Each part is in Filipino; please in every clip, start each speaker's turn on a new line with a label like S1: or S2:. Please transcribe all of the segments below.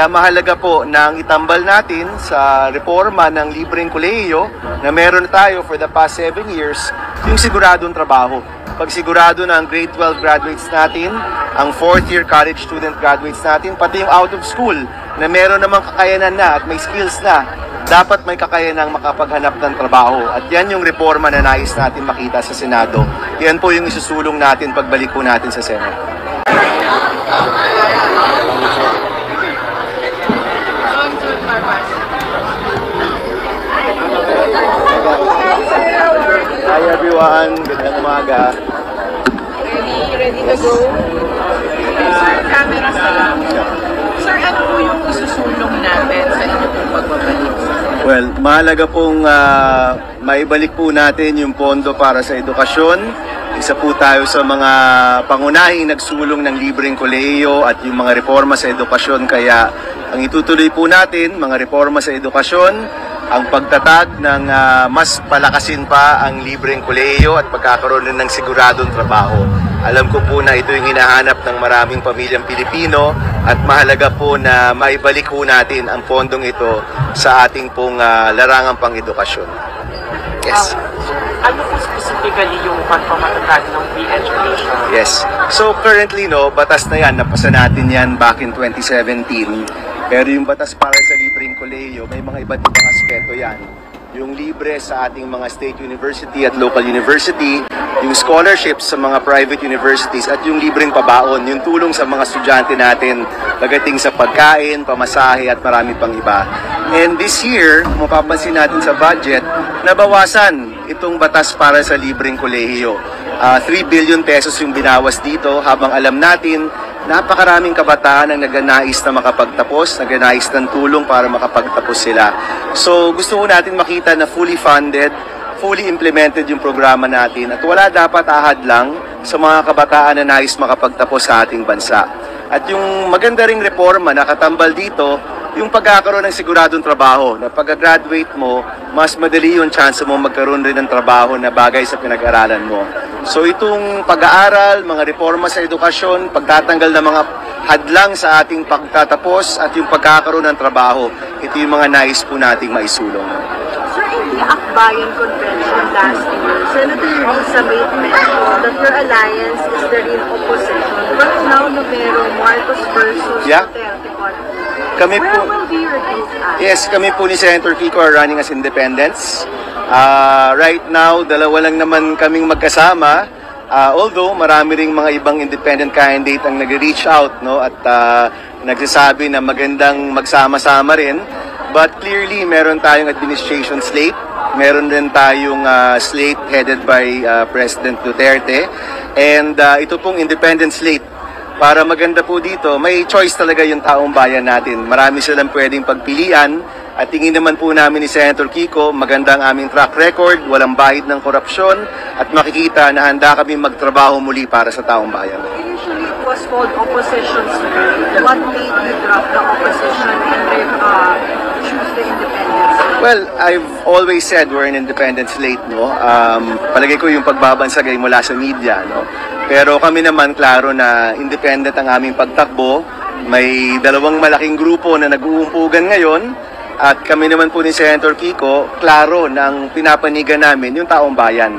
S1: Kaya mahalaga po na ang itambal natin sa reforma ng libreng kolehiyo na meron tayo for the past 7 years, yung siguradong trabaho. Pag sigurado na ang grade 12 graduates natin, ang 4th year college student graduates natin, pati yung out of school na meron namang kakayanan na at may skills na, dapat may kakayanang makapaghanap ng trabaho. At yan yung reforma na nais natin makita sa Senado. Yan po yung isusulong natin pagbalik po natin sa Senate. Hi everyone, gandang umaga.
S2: Ready to go? Sir, camera sa lang. Sir, ano po yung isusulong natin sa inyong pagbabalik?
S1: Well, mahalaga pong maibalik po natin yung pondo para sa edukasyon. Isa po tayo sa mga pangunahing nagsulong ng libreng kolehiyo at yung mga reforma sa edukasyon. Kaya ang itutuloy po natin, mga reforma sa edukasyon, ang pagtatag ng mas palakasin pa ang libreng kolehiyo at pagkakaroon din ng siguradong trabaho. Alam ko po na ito yung hinahanap ng maraming pamilyang Pilipino at mahalaga po na maibalik po natin ang pondong ito sa ating pong larangang pang-edukasyon. Yes.
S3: Ano po specifically yung pagpamatatag ng free education?
S1: Yes. So currently, batas na yan, napasa natin yan back in 2017. Pero yung batas para sa libreng kolehiyo, may mga iba't ibang aspeto yan. Yung libre sa ating mga state university at local university, yung scholarships sa mga private universities at yung libreng pabaon, yung tulong sa mga estudyante natin pagdating sa pagkain, pamasahe at marami pang iba. And this year, mapapansin natin sa budget, nabawasan itong batas para sa libreng kolehiyo. 3 billion pesos yung binawas dito habang alam natin napakaraming kabataan ang nagnanais na makapagtapos, nagnanais ng tulong para makapagtapos sila. So gusto ko natin makita na fully funded, fully implemented yung programa natin at wala dapat ahad lang sa mga kabataan na nais makapagtapos sa ating bansa. At yung maganda ring reforma nakatambal dito, yung pagkakaroon ng siguradong trabaho, na pagka-graduate mo, mas madali yung chance mo magkaroon rin ng trabaho na bagay sa pinag-aralan mo. So itong pag-aaral, mga reforma sa edukasyon, pagtatanggal ng mga hadlang sa ating pagtatapos at yung pagkakaroon ng trabaho, ito yung mga nais po nating maisulong.
S2: Sir, in the Akbayan Convention last year, Senator Risa made mention that your alliance is the real opposition. But now na merong Marcos versus Duterte party.
S1: Kami
S2: Where
S1: po,
S2: will be your views at?
S1: yes, kami po ni Senator Kiko are running as independents. Right now, dalawa lang naman kaming magkasama. Although marami ring mga ibang independent candidate ang nag-reach out at nagsasabi na magandang magsama-sama rin. But clearly, meron tayong administration slate. Meron rin tayong slate headed by President Duterte. And ito pong independent slate. Para maganda po dito, may choice talaga yung taong bayan natin. Marami silang pwedeng pagpilian. At tingin naman po namin ni Senator Kiko, maganda ang aming track record, walang bahid ng korupsyon, at makikita na handa kami magtrabaho muli para sa taong bayan.
S2: Initially, it was called opposition, sir. What made you drop the opposition and choose the independence?
S1: Well, I've always said we're an independent slate, palagay ko yung pagbabansagay mula sa media, Pero kami naman, klaro na independent ang aming pagtakbo. May dalawang malaking grupo na nag-uumpugan ngayon. At kami naman po ni Senator Kiko, klaro na ang pinapanigan namin yung taong bayan.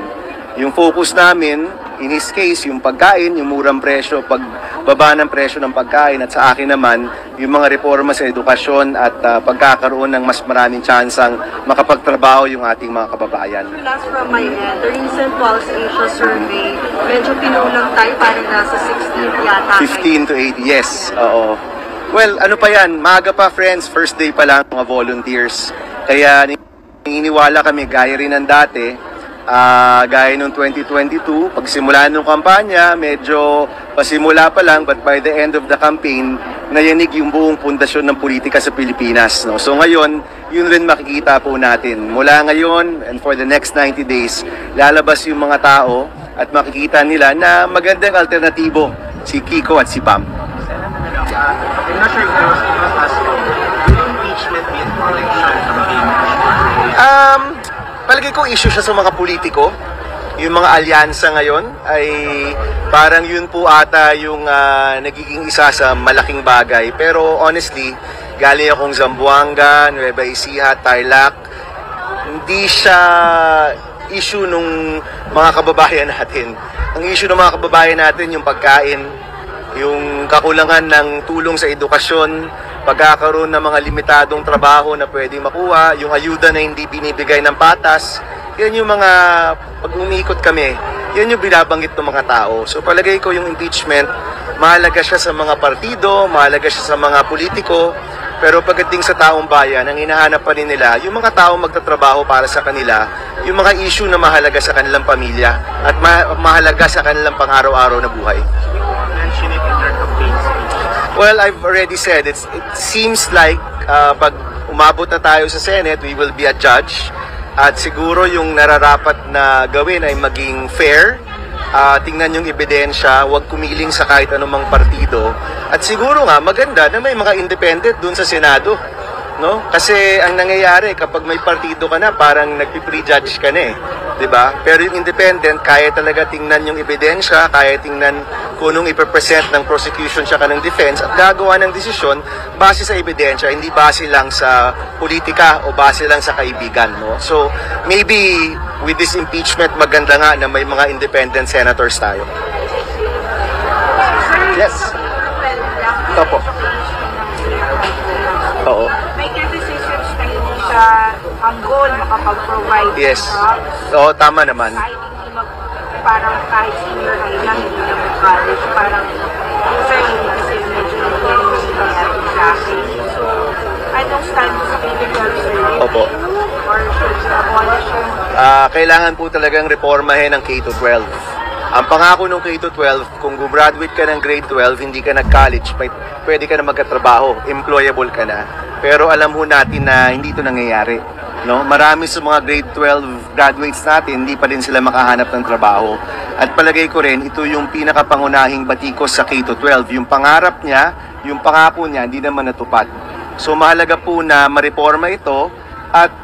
S1: Yung focus namin, in his case, yung pagkain, yung murang presyo, pagbaba ng presyo ng pagkain. At sa akin naman, yung mga reforma sa edukasyon at pagkakaroon ng mas maraming tsansang makapagtrabaho yung ating mga kababayan.
S2: Last from my end, the recent Pulse Asia survey, medyo pinulang tayo, parang nasa 16 yata.
S1: 15 to 80, yes. Oo. Well, ano pa yan? Maaga pa, friends. First day pa lang mga volunteers. Kaya naniniwala kami, gaya rin ng dati, gaya noong 2022, pagsimula ng kampanya, medyo pasimula pa lang, but by the end of the campaign, nayanig yung buong pundasyon ng politika sa Pilipinas. So ngayon, yun rin makikita po natin. Mula ngayon and for the next 90 days, lalabas yung mga tao at makikita nila na magandang alternatibo si Kiko at si Pam.
S3: I'm not sure if there was will impeachment be an election campaign?
S1: Palagay ko issue siya sa mga politiko. Yung mga alyansa ngayon ay parang yun po ata yung nagiging isa sa malaking bagay. Pero honestly, galing akong Zamboanga, Nueva Ecija, Tarlac. Hindi siya issue nung mga kababayan natin. Ang issue ng mga kababayan natin yung pagkain, yung kakulangan ng tulong sa edukasyon, pagkakaroon ng mga limitadong trabaho na pwedeng makuha, yung ayuda na hindi binibigay ng patas. Yan yung mga, pag umikot kami, yan yung binabanggit ng mga tao. So palagay ko yung impeachment, mahalaga siya sa mga partido, mahalaga siya sa mga politiko, pero pagdating sa taong bayan, ang hinahanap pa rin nila, yung mga taong magtatrabaho para sa kanila, yung mga issue na mahalaga sa kanilang pamilya at mahalaga sa kanilang pang-araw-araw na buhay.
S3: Mention it in their campaign speech.
S1: Well, I've already said, it seems like pag umabot na tayo sa Senate, we will be a judge. At siguro yung nararapat na gawin ay maging fair. Tingnan yung ebidensya, huwag kumiling sa kahit anumang partido. At siguro nga, maganda na may mga independent dun sa Senado. No? Kasi ang nangyayari, kapag may partido ka na, parang nagpi-prejudge ka na eh. Diba? Pero yung independent, kaya talaga tingnan yung ebidensya, kaya tingnan kung anong ipapresent ng prosecution siya ka ng defense at gagawa ng desisyon base sa ebidensya, hindi base lang sa politika o base lang sa kaibigan. No? So, maybe with this impeachment, maganda nga na may mga independent senators tayo. Yes. Ito po. Oo.
S2: May criticisms na hindi siya ang goal makapag-provide.
S1: Yes.
S2: jobs.
S1: Oo, tama naman.
S2: Kahit hindi parang kahit senior high lang, hindi na mag-college, parang sir, hindi kasi medyo hindi nangyari sa akin. So, anong stand sa K-12 sir?
S1: Opo.
S2: Or should abolish yung
S1: Kailangan po talagang reformahin ang K-12. Ang pangako ng K-12, kung graduate ka ng grade 12, hindi ka nag-college, pwede ka na magkatrabaho, employable ka na. Pero alam ho natin na hindi ito nangyayari. No? Marami sa mga grade 12 graduates natin, hindi pa rin sila makahanap ng trabaho. At palagay ko rin, ito yung pinakapangunahing batikos sa K-12. Yung pangarap niya, yung pangako niya, hindi naman natupad. So mahalaga po na mareforma ito. At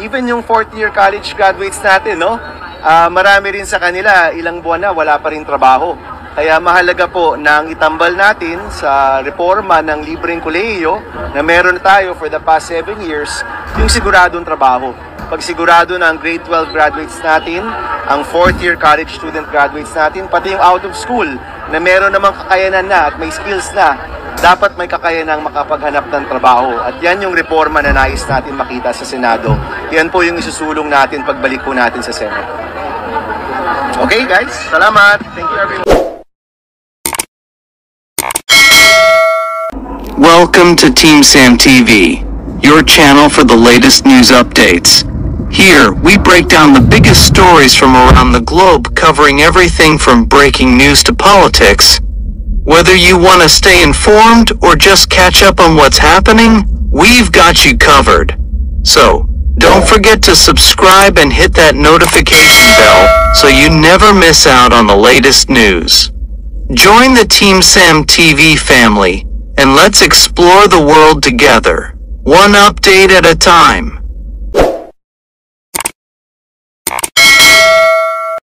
S1: even yung fourth year college graduates natin, no? Marami rin sa kanila, ilang buwan na wala pa rin trabaho. Kaya mahalaga po na ang itambal natin sa reforma ng libreng kolehiyo na meron tayo for the past 7 years, yung siguradong trabaho. Pag sigurado na ang grade 12 graduates natin, ang fourth year college student graduates natin, pati yung out of school na meron namang kakayanan na at may skills na, dapat may kakayanang makapaghanap ng trabaho. At yan yung reforma na nais natin makita sa Senado. Yan po yung isusulong natin pagbalik po natin sa Senate. Okay guys, salamat. Thank you everyone.
S4: Welcome to Team Sam TV, your channel for the latest news updates. Here, we break down the biggest stories from around the globe, covering everything from breaking news to politics. Whether you want to stay informed or just catch up on what's happening, we've got you covered. So, don't forget to subscribe and hit that notification bell so you never miss out on the latest news. Join the Team Sam TV family, and let's explore the world together, one update at a time.